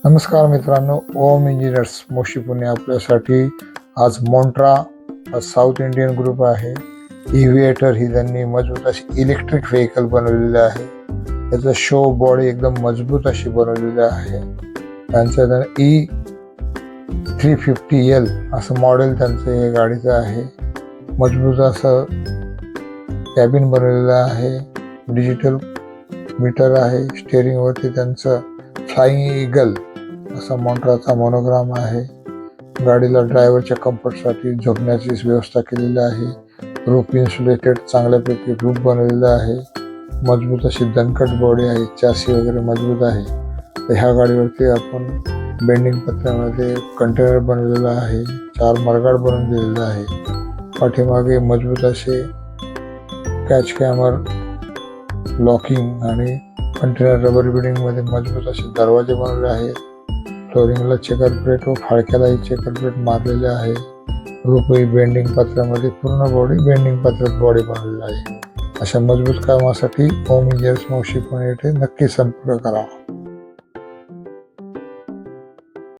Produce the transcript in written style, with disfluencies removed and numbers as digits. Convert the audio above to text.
नमस्कार मित्रांनो, ओम इंजिनियर्स मोशी पुणे आपल्यासाठी आज मोंट्रा साऊथ इंडियन ग्रुप आहे. इव्हिएटर ही त्यांनी मजबूत अशी इलेक्ट्रिक व्हेकल बनवलेली आहे. त्याचं शो बॉडी एकदम मजबूत अशी बनवलेली आहे. त्यांचं E350L असं मॉडेल त्यांचं हे गाडीचं आहे. मजबूत असं कॅबिन बनवलेलं आहे. डिजिटल मीटर आहे. स्टेअरिंगवरती त्यांचं फ्लाइंग ईगल असा मोंट्राचा मोनोग्राम आहे. गाडीला ड्रायव्हरच्या कम्फर्टसाठी झोपण्याची व्यवस्था केलेली आहे. रूफ इन्सुलेटेड चांगल्यापैकी रूफ बनवलेलं आहे. मजबूत अशी दणकट बॉडी आहे. चासी वगैरे मजबूत आहे. तर ह्या गाडीवरती आपण बेंडिंग पत्र्यामध्ये कंटेनर बनवलेला आहे. 4 मरगाड बनवून दिलेलं आहे. पाठीमागे मजबूत असे कॅच कॅमर लॉकिंग आणि कंटेनर रबर बिल्डिंगमध्ये मजबूत असे दरवाजे बनवले आहेत. फ्लोरिंगला चेकर प्लेट व फाळक्यालाही चेकर प्लेट मारलेले आहे. रूपही बेंडिंग पत्र्यामध्ये पूर्ण बॉडी बेंडिंग पत्र्यात बॉडी बनवलेली आहे. अशा मजबूत कामासाठी ओम इंजिनियर्स मोशी पुणे येथे नक्की संपर्क करा.